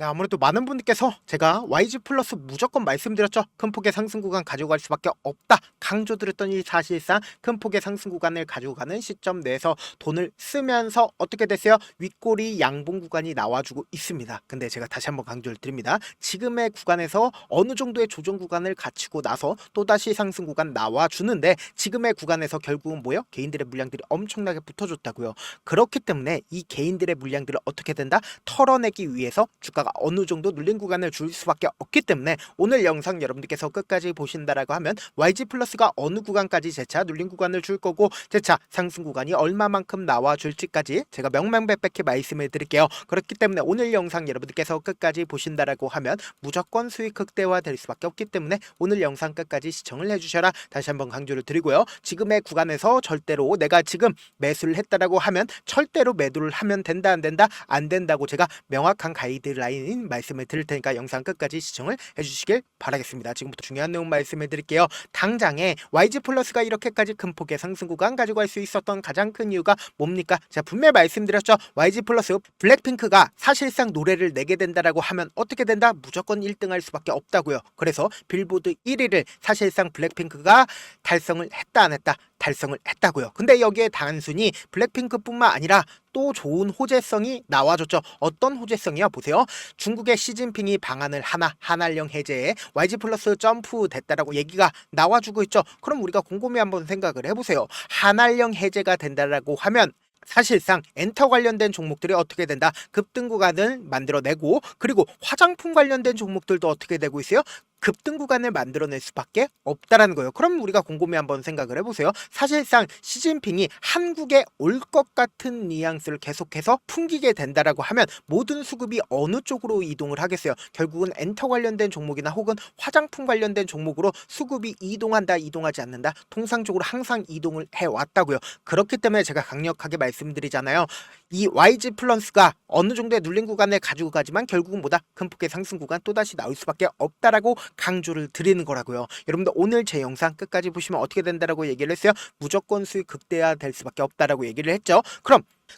네, 아무래도 많은 분들께서 제가 YG 플러스 무조건 말씀드렸죠. 큰 폭의 상승 구간 가지고 갈 수밖에 없다 강조드렸더니 사실상 큰 폭의 상승 구간을 가지고 가는 시점 내에서 돈을 쓰면서 어떻게 됐어요? 윗꼬리 양봉 구간이 나와주고 있습니다. 근데 제가 다시 한번 강조를 드립니다. 지금의 구간에서 어느 정도의 조정 구간을 갖추고 나서 또다시 상승 구간 나와주는데 지금의 구간에서 결국은 뭐예요? 개인들의 물량들이 엄청나게 붙어줬다고요. 그렇기 때문에 이 개인들의 물량들을 어떻게 된다? 털어내기 위해서 주가가 어느 정도 눌린 구간을 줄 수밖에 없기 때문에 오늘 영상 여러분들께서 끝까지 보신다라고 하면 YG 플러스가 어느 구간까지 재차 눌린 구간을 줄 거고 재차 상승 구간이 얼마만큼 나와줄지까지 제가 명명백백히 말씀을 드릴게요. 그렇기 때문에 오늘 영상 여러분들께서 끝까지 보신다라고 하면 무조건 수익 극대화 될 수밖에 없기 때문에 오늘 영상 끝까지 시청을 해주셔라 다시 한번 강조를 드리고요. 지금의 구간에서 절대로 내가 지금 매수를 했다라고 하면 절대로 매도를 하면 된다 안 된다 안 된다고 제가 명확한 가이드라인 말씀을 드릴 테니까 영상 끝까지 시청을 해주시길 바라겠습니다. 지금부터 중요한 내용 말씀을 드릴게요. 당장에 YG 플러스가 이렇게까지 큰 폭의 상승 구간 가지고 갈 수 있었던 가장 큰 이유가 뭡니까? 제가 분명히 말씀드렸죠. YG 플러스 블랙핑크가 사실상 노래를 내게 된다라고 하면 어떻게 된다? 무조건 1등 할 수밖에 없다고요. 그래서 빌보드 1위를 사실상 블랙핑크가 달성을 했다 안 했다? 달성을 했다고요. 근데 여기에 단순히 블랙핑크뿐만 아니라 또 좋은 호재성이 나와줬죠. 어떤 호재성이야? 보세요. 중국의 시진핑이 방안을 한알령 해제에 YG 플러스 점프 됐다라고 얘기가 나와주고 있죠. 그럼 우리가 곰곰이 한번 생각을 해보세요. 한알령 해제가 된다라고 하면 사실상 엔터 관련된 종목들이 어떻게 된다? 급등 구간을 만들어내고 그리고 화장품 관련된 종목들도 어떻게 되고 있어요? 급등 구간을 만들어낼 수밖에 없다라는 거예요. 그럼 우리가 곰곰이 한번 생각을 해보세요. 사실상 시진핑이 한국에 올 것 같은 뉘앙스를 계속해서 풍기게 된다라고 하면 모든 수급이 어느 쪽으로 이동을 하겠어요? 결국은 엔터 관련된 종목이나 혹은 화장품 관련된 종목으로 수급이 이동한다 이동하지 않는다 통상적으로 항상 이동을 해왔다고요. 그렇기 때문에 제가 강력하게 말씀드리잖아요. 이 YG 플러스가 어느 정도의 눌린 구간을 가지고 가지만 결국은 뭐다? 큰 폭의 상승 구간 또다시 나올 수밖에 없다라고 강조를 드리는 거라고요. 여러분들 오늘 제 영상 끝까지 보시면 어떻게 된다라고 얘기를 했어요? 무조건 수익 극대화 될 수밖에 없다라고 얘기를 했죠.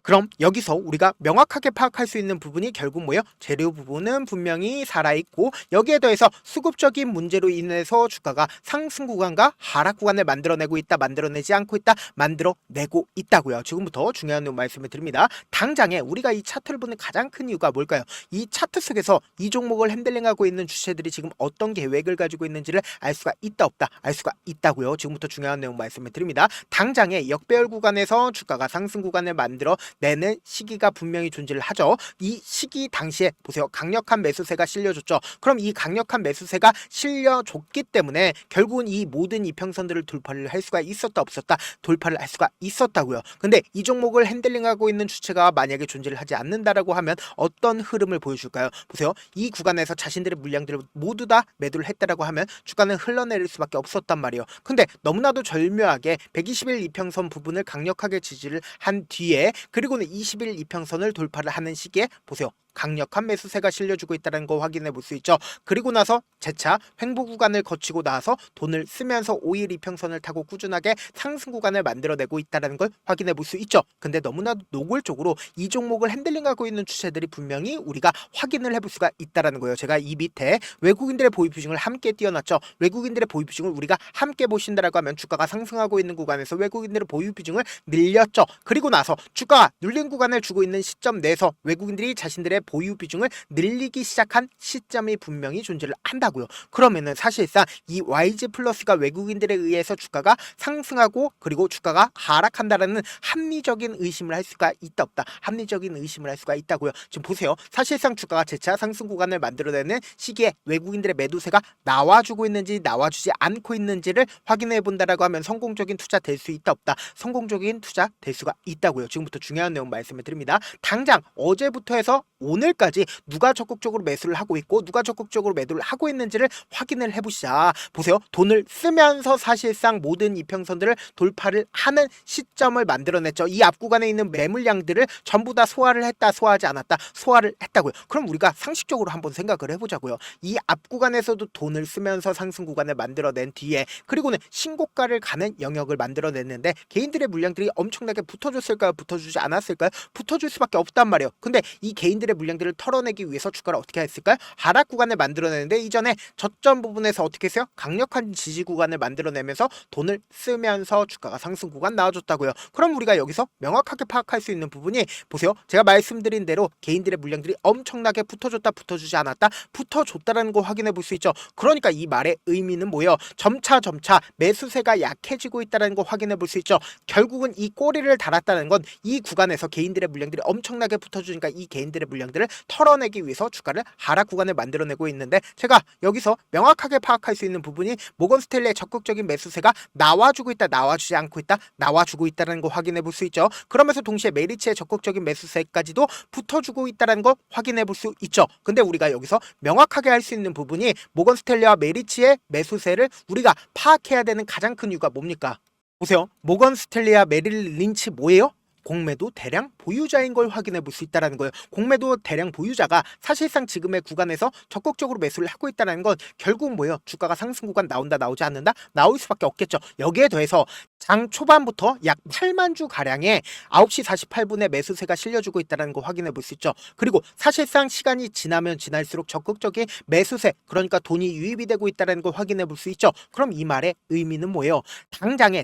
그럼 여기서 우리가 명확하게 파악할 수 있는 부분이 결국 뭐예요? 재료 부분은 분명히 살아있고 여기에 더해서 수급적인 문제로 인해서 주가가 상승 구간과 하락 구간을 만들어내고 있다 만들어내지 않고 있다 만들어내고 있다고요. 지금부터 중요한 말씀을 드립니다. 당장에 우리가 이 차트를 보는 가장 큰 이유가 뭘까요? 이 차트 속에서 이 종목을 핸들링하고 있는 주체들이 지금 어떤 계획을 가지고 있는지를 알 수가 있다 없다 알 수가 있다고요. 지금부터 중요한 내용 말씀을 드립니다. 당장에 역배열 구간에서 주가가 상승 구간을 만들어 내는 시기가 분명히 존재를 하죠. 이 시기 당시에 보세요. 강력한 매수세가 실려줬죠. 그럼 이 강력한 매수세가 실려줬기 때문에 결국은 이 모든 이평선들을 돌파를 할 수가 있었다 없었다? 돌파를 할 수가 있었다고요. 근데 이 종목을 핸들링하고 있는 주체가 만약에 존재를 하지 않는다라고 하면 어떤 흐름을 보여줄까요? 보세요. 이 구간에서 자신들의 물량들을 모두 다 매도를 했다라고 하면 주가는 흘러내릴 수밖에 없었단 말이에요. 근데 너무나도 절묘하게 120일 이평선 부분을 강력하게 지지를 한 뒤에 그리고는 20일 이평선을 돌파를 하는 시기에 보세요. 강력한 매수세가 실려주고 있다는 거 확인해 볼 수 있죠. 그리고 나서 재차 횡보 구간을 거치고 나서 돈을 쓰면서 5일 이평선을 타고 꾸준하게 상승 구간을 만들어내고 있다는 걸 확인해 볼 수 있죠. 근데 너무나도 노골적으로 이 종목을 핸들링하고 있는 주체들이 분명히 우리가 확인을 해볼 수가 있다는 거예요. 제가 이 밑에 외국인들의 보유 비중을 함께 띄워놨죠. 외국인들의 보유 비중을 우리가 함께 보신다라고 하면 주가가 상승하고 있는 구간에서 외국인들의 보유 비중을 늘렸죠. 그리고 나서 주가가 눌린 구간을 주고 있는 시점 내에서 외국인들이 자신들의 보유 비중을 늘리기 시작한 시점이 분명히 존재를 한다고요. 그러면은 사실상 이 YG 플러스가 외국인들에 의해서 주가가 상승하고 그리고 주가가 하락한다라는 합리적인 의심을 할 수가 있다 없다. 합리적인 의심을 할 수가 있다고요. 지금 보세요. 사실상 주가가 재차 상승 구간을 만들어내는 시기에 외국인들의 매도세가 나와주고 있는지 나와주지 않고 있는지를 확인해 본다라고 하면 성공적인 투자 될 수 있다 없다. 성공적인 투자 될 수가 있다고요. 지금부터 중요한 내용 말씀을 드립니다. 당장 어제부터 해서 오늘까지 누가 적극적으로 매수를 하고 있고 누가 적극적으로 매도를 하고 있는지를 확인을 해보시자. 보세요. 돈을 쓰면서 사실상 모든 이평선들을 돌파를 하는 시점을 만들어냈죠. 이 앞 구간에 있는 매물량들을 전부 다 소화를 했다 소화하지 않았다 소화를 했다고요. 그럼 우리가 상식적으로 한번 생각을 해보자고요. 이 앞 구간에서도 돈을 쓰면서 상승 구간을 만들어낸 뒤에 그리고는 신고가를 가는 영역을 만들어냈는데 개인들의 물량들이 엄청나게 붙어줬을까요? 붙어주지 않았을까요? 붙어줄 수밖에 없단 말이에요. 근데 이 개인들의 물량들을 털어내기 위해서 주가를 어떻게 했을까요? 하락 구간을 만들어내는데 이전에 저점 부분에서 어떻게 했어요? 강력한 지지 구간을 만들어내면서 돈을 쓰면서 주가가 상승 구간 나와줬다고요. 그럼 우리가 여기서 명확하게 파악할 수 있는 부분이 보세요. 제가 말씀드린 대로 개인들의 물량들이 엄청나게 붙어줬다 붙어주지 않았다 붙어줬다라는 거 확인해 볼 수 있죠. 그러니까 이 말의 의미는 뭐예요? 점차 매수세가 약해지고 있다는 거 확인해 볼 수 있죠. 결국은 이 꼬리를 달았다는 건 이 구간에서 개인들의 물량들이 엄청나게 붙어주니까 이 개인들의 물량들을 털어내기 위해서 주가를 하락 구간을 만들어내고 있는데 제가 여기서 명확하게 파악할 수 있는 부분이 모건스탠리의 적극적인 매수세가 나와주고 있다 나와주지 않고 있다 나와주고 있다는 거 확인해 볼 수 있죠. 그러면서 동시에 메리츠의 적극적인 매수세까지도 붙어주고 있다는 거 확인해 볼 수 있죠. 근데 우리가 여기서 명확하게 할 수 있는 부분이 모건스탠리와 메리츠의 매수세를 우리가 파악해야 되는 가장 큰 이유가 뭡니까? 보세요. 모건스탠리와 메릴 린치 뭐예요? 공매도 대량 보유자인 걸 확인해 볼 수 있다는 거예요. 공매도 대량 보유자가 사실상 지금의 구간에서 적극적으로 매수를 하고 있다는 건 결국 뭐예요? 주가가 상승 구간 나온다 나오지 않는다? 나올 수밖에 없겠죠. 여기에 더해서 장 초반부터 약 8만 주 가량의 9시 48분에 매수세가 실려주고 있다는 거 확인해 볼 수 있죠. 그리고 사실상 시간이 지나면 지날수록 적극적인 매수세, 그러니까 돈이 유입이 되고 있다는 걸 확인해 볼 수 있죠. 그럼 이 말의 의미는 뭐예요?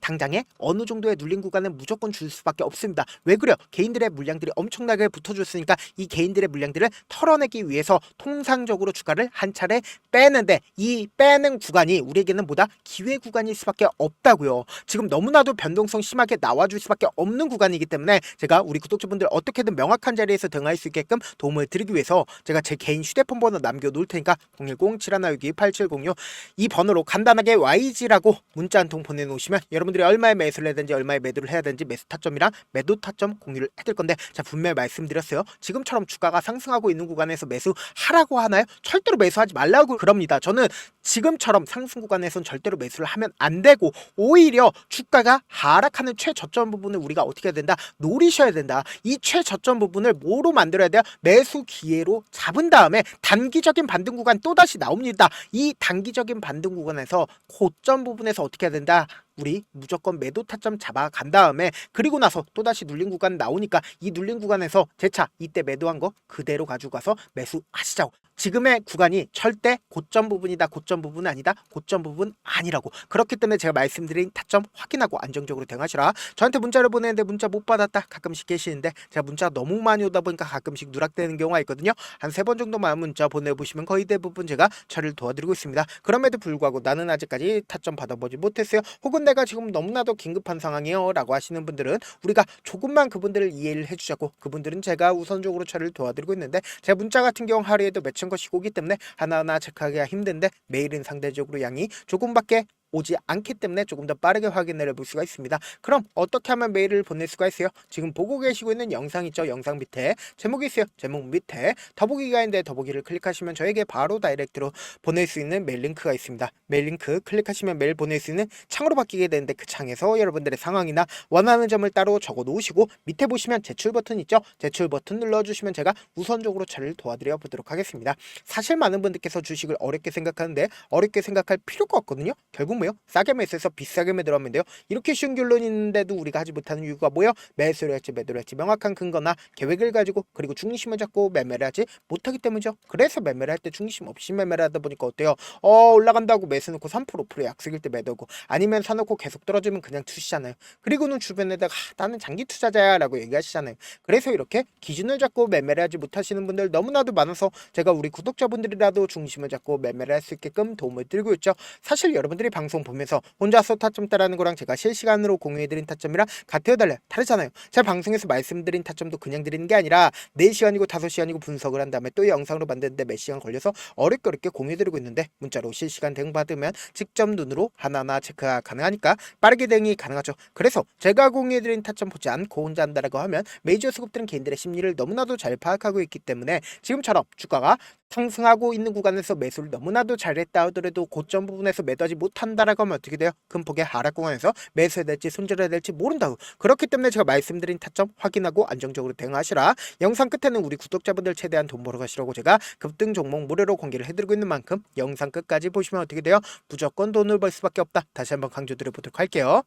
당장에 어느 정도의 눌린 구간은 무조건 줄 수밖에 없습니다. 왜 그래요? 개인들의 물량들이 엄청나게 붙어줬으니까 이 개인들의 물량들을 털어내기 위해서 통상적으로 주가를 한 차례 빼는데 이 빼는 구간이 우리에게는 뭐다? 기회 구간일 수밖에 없다고요. 지금 너무나도 변동성 심하게 나와줄 수밖에 없는 구간이기 때문에 제가 우리 구독자분들 어떻게든 명확한 자리에서 등할 수 있게끔 도움을 드리기 위해서 제가 제 개인 휴대폰 번호 남겨놓을 테니까 010-7162-8706 이 번호로 간단하게 YG라고 문자 한 통 보내놓으시면 여러분들이 얼마에 매수를 해야 되는지 얼마에 매도를 해야 되는지 매수 타점이랑 매도 타점 공유를 해드릴 건데 자 분명히 말씀드렸어요. 지금처럼 주가가 상승하고 있는 구간에서 매수하라고 하나요? 절대로 매수하지 말라고 그럽니다. 저는 지금처럼 상승 구간에선 절대로 매수를 하면 안 되고 오히려 주가가 하락하는 최저점 부분을 우리가 어떻게 해야 된다? 노리셔야 된다. 이 최저점 부분을 뭐로 만들어야 돼요? 매수 기회로 잡은 다음에 단기적인 반등 구간 또다시 나옵니다. 이 단기적인 반등 구간에서 고점 부분에서 어떻게 해야 된다? 우리 무조건 매도 타점 잡아간 다음에 그리고 나서 또다시 눌린 구간 나오니까 이 눌린 구간에서 재차 이때 매도한 거 그대로 가지고 가서 매수하시자고. 지금의 구간이 절대 고점 부분이다 고점 부분은 아니다 고점 부분 아니라고. 그렇기 때문에 제가 말씀드린 타점 확인하고 안정적으로 대응하시라. 저한테 문자를 보내는데 문자 못 받았다 가끔씩 계시는데 제가 문자 너무 많이 오다 보니까 가끔씩 누락되는 경우가 있거든요. 한 3번 정도만 문자 보내보시면 거의 대부분 제가 처리를 도와드리고 있습니다. 그럼에도 불구하고 나는 아직까지 타점 받아보지 못했어요. 혹은 내가 지금 너무나도 긴급한 상황이에요 라고 하시는 분들은 우리가 조금만 그분들을 이해를 해주자고. 그분들은 제가 우선적으로 처리를 도와드리고 있는데 제 문자 같은 경우 하루에도 몇천 것이 오기 때문에 하나하나 체크하기가 힘든데 매일은 상대적으로 양이 조금밖에 오지 않기 때문에 조금 더 빠르게 확인을 해볼 수가 있습니다. 그럼 어떻게 하면 메일을 보낼 수가 있어요? 지금 보고 계시고 있는 영상 있죠? 영상 밑에 제목이 있어요. 제목 밑에 더보기가 있는데 더보기를 클릭하시면 저에게 바로 다이렉트로 보낼 수 있는 메일 링크가 있습니다. 메일 링크 클릭하시면 메일 보낼 수 있는 창으로 바뀌게 되는데 그 창에서 여러분들의 상황이나 원하는 점을 따로 적어 놓으시고 밑에 보시면 제출 버튼 있죠? 제출 버튼 눌러주시면 제가 우선적으로 처리를 도와드려 보도록 하겠습니다. 사실 많은 분들께서 주식을 어렵게 생각하는데 어렵게 생각할 필요가 없거든요. 결국 뭐요? 싸게 매수해서 비싸게 매도하면 돼요. 이렇게 쉬운 결론이 있는데도 우리가 하지 못하는 이유가 뭐예요? 매수를 할지 매도를 할지 명확한 근거나 계획을 가지고 그리고 중심을 잡고 매매를 하지 못하기 때문이죠. 그래서 매매를 할 때 중심 없이 매매를 하다 보니까 어때요? 올라간다고 매수 놓고 3% 5% 약속일 때 매도고 아니면 사놓고 계속 떨어지면 그냥 투시잖아요. 그리고는 주변에다가 나는 장기 투자자야 라고 얘기하시잖아요. 그래서 이렇게 기준을 잡고 매매를 하지 못하시는 분들 너무나도 많아서 제가 우리 구독자분들이라도 중심을 잡고 매매를 할 수 있게끔 도움을 드리고 있죠. 사실 여러분들이 방송 보면서 혼자서 타점 따라하는 거랑 제가 실시간으로 공유해드린 타점이랑 같아요 달라요? 다르잖아요. 제가 방송에서 말씀드린 타점도 그냥 드리는 게 아니라 4시간이고 5시간이고 분석을 한 다음에 또 영상으로 만드는데 몇 시간 걸려서 어렵게 공유해드리고 있는데 문자로 실시간 대응 받으면 직접 눈으로 하나하나 체크가 가능하니까 빠르게 대응이 가능하죠. 그래서 제가 공유해드린 타점 보지 않고 혼자 한다라고 하면 메이저 수급들은 개인들의 심리를 너무나도 잘 파악하고 있기 때문에 지금처럼 주가가 상승하고 있는 구간에서 매수를 너무나도 잘했다 하더라도 고점 부분에서 매도하지 못한다라고 하면 어떻게 돼요? 큰 폭의 하락 구간에서 매수해야 될지 손절해야 될지 모른다고. 그렇기 때문에 제가 말씀드린 타점 확인하고 안정적으로 대응하시라. 영상 끝에는 우리 구독자분들 최대한 돈 벌어 가시라고 제가 급등 종목 무료로 공개를 해드리고 있는 만큼 영상 끝까지 보시면 어떻게 돼요? 무조건 돈을 벌 수밖에 없다. 다시 한번 강조드려 보도록 할게요.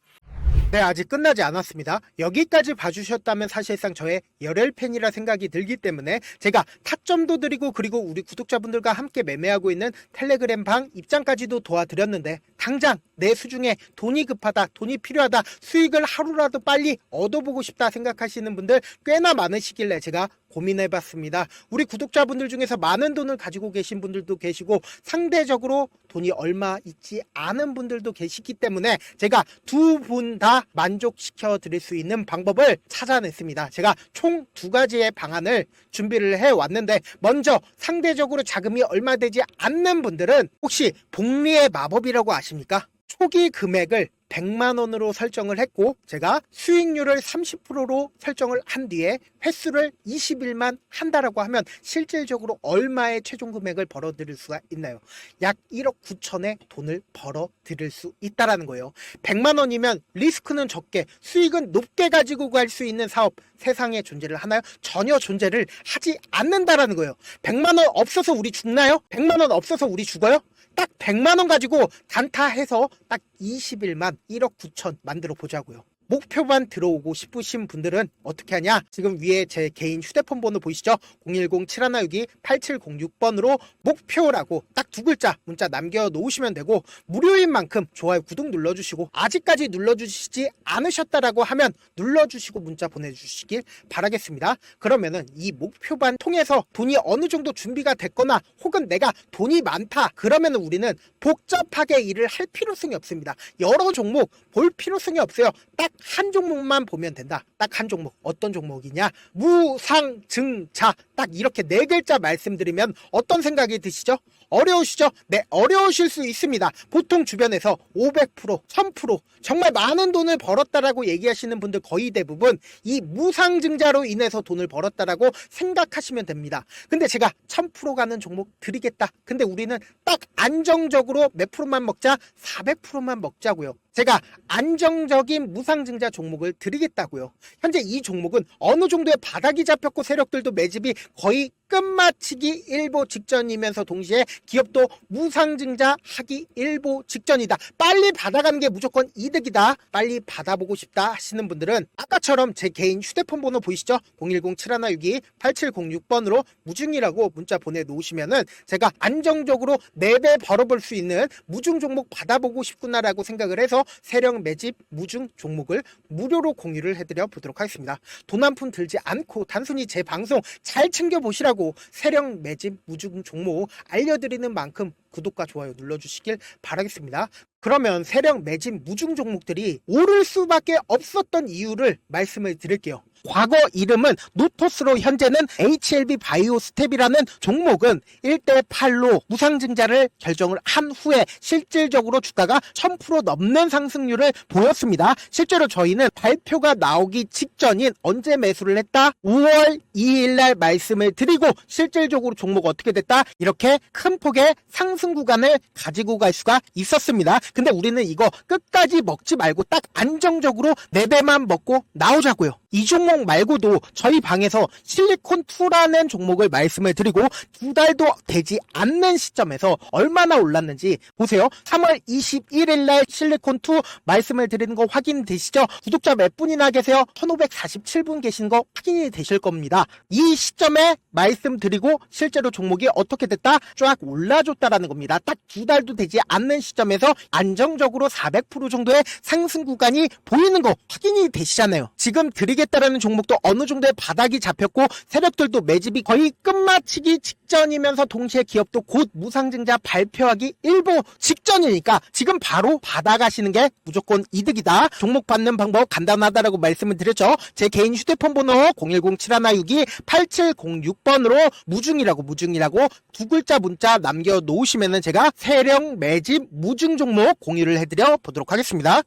네, 아직 끝나지 않았습니다. 여기까지 봐주셨다면 사실상 저의 열혈 팬이라 생각이 들기 때문에 제가 타점도 드리고 그리고 우리 구독자분들과 함께 매매하고 있는 텔레그램 방 입장까지도 도와드렸는데 당장 내 수중에 돈이 급하다, 돈이 필요하다, 수익을 하루라도 빨리 얻어보고 싶다 생각하시는 분들 꽤나 많으시길래 제가 고민해봤습니다. 우리 구독자분들 중에서 많은 돈을 가지고 계신 분들도 계시고 상대적으로 돈이 얼마 있지 않은 분들도 계시기 때문에 제가 두 분 다 만족시켜 드릴 수 있는 방법을 찾아냈습니다. 제가 총 두 가지의 방안을 준비를 해왔는데 먼저 상대적으로 자금이 얼마 되지 않는 분들은 혹시 복리의 마법이라고 아십니까? 초기 금액을 100만원으로 설정을 했고 제가 수익률을 30%로 설정을 한 뒤에 횟수를 20일만 한다라고 하면 실질적으로 얼마의 최종 금액을 벌어들일 수가 있나요? 약 1억 9천의 돈을 벌어들일 수 있다라는 거예요. 100만원이면 리스크는 적게 수익은 높게 가지고 갈 수 있는 사업 세상에 존재를 하나요? 전혀 존재를 하지 않는다라는 거예요. 100만원 없어서 우리 죽나요? 100만원 없어서 우리 죽어요? 딱 100만원 가지고 단타해서 딱 20일만 1억 9천 만들어 보자고요. 목표만 들어오고 싶으신 분들은 어떻게 하냐? 지금 위에 제 개인 휴대폰 번호 보이시죠? 010-7162-8706번으로 목표라고 딱 두 글자 문자 남겨놓으시면 되고 무료인 만큼 좋아요, 구독 눌러주시고 아직까지 눌러주시지 않으셨다라고 하면 눌러주시고 문자 보내주시길 바라겠습니다. 그러면은 이 목표반 통해서 돈이 어느 정도 준비가 됐거나 혹은 내가 돈이 많다 그러면은 우리는 복잡하게 일을 할 필요성이 없습니다. 여러 종목 볼 필요성이 없어요. 딱 한 종목만 보면 된다. 딱 한 종목. 어떤 종목이냐? 무상증자. 딱 이렇게 네 글자 말씀드리면 어떤 생각이 드시죠? 어려우시죠? 네, 어려우실 수 있습니다. 보통 주변에서 500%, 1000% 정말 많은 돈을 벌었다라고 얘기하시는 분들 거의 대부분 이 무상증자로 인해서 돈을 벌었다라고 생각하시면 됩니다. 근데 제가 1000% 가는 종목 드리겠다. 근데 우리는 딱 안정적으로 몇 프로만 먹자? 400%만 먹자고요. 제가 안정적인 무상증자 종목을 드리겠다고요. 현재 이 종목은 어느 정도의 바닥이 잡혔고 세력들도 매집이 거의 끝마치기 일보 직전이면서 동시에 기업도 무상증자 하기 일보 직전이다. 빨리 받아가는 게 무조건 이득이다. 빨리 받아보고 싶다 하시는 분들은 아까처럼 제 개인 휴대폰 번호 보이시죠? 010-7162-8706번으로 무중이라고 문자 보내놓으시면은 제가 안정적으로 4배 벌어볼 수 있는 무중 종목 받아보고 싶구나라고 생각을 해서 세력 매집 무중 종목을 무료로 공유를 해드려 보도록 하겠습니다. 돈 한 푼 들지 않고 단순히 제 방송 잘 챙겨보시라고 세력 매집 무중 종목 알려드리는 만큼 구독과 좋아요 눌러주시길 바라겠습니다. 그러면 세력 매집 무중 종목들이 오를 수밖에 없었던 이유를 말씀을 드릴게요. 과거 이름은 노토스로 현재는 HLB 바이오스텝이라는 종목은 1대8로 무상증자를 결정을 한 후에 실질적으로 주가가 1000% 넘는 상승률을 보였습니다. 실제로 저희는 발표가 나오기 직전인 언제 매수를 했다? 5월 2일날 말씀을 드리고 실질적으로 종목 어떻게 됐다? 이렇게 큰 폭의 상승 구간을 가지고 갈 수가 있었습니다. 근데 우리는 이거 끝까지 먹지 말고 딱 안정적으로 4배만 먹고 나오자고요. 이 종목 말고도 저희 방에서 실리콘2라는 종목을 말씀을 드리고 2달도 되지 않는 시점에서 얼마나 올랐는지 보세요. 3월 21일 날 실리콘2 말씀을 드리는 거 확인되시죠? 구독자 몇 분이나 계세요? 1547분 계신 거 확인이 되실 겁니다. 이 시점에 말씀드리고 실제로 종목이 어떻게 됐다? 쫙 올라줬다라는 겁니다. 딱 2달도 되지 않는 시점에서 안정적으로 400% 정도의 상승 구간이 보이는 거 확인이 되시잖아요. 지금 드리겠다라는 종목도 어느 정도의 바닥이 잡혔고 세력들도 매집이 거의 끝마치기 직전이면서 동시에 기업도 곧 무상증자 발표하기 일보 직전이니까 지금 바로 받아가시는 게 무조건 이득이다. 종목 받는 방법 간단하다라고 말씀을 드렸죠. 제 개인 휴대폰 번호 010-7162-8706번으로 무중이라고 두 글자 문자 남겨놓으시면은 제가 세력 매집 무중 종목 공유를 해드려 보도록 하겠습니다.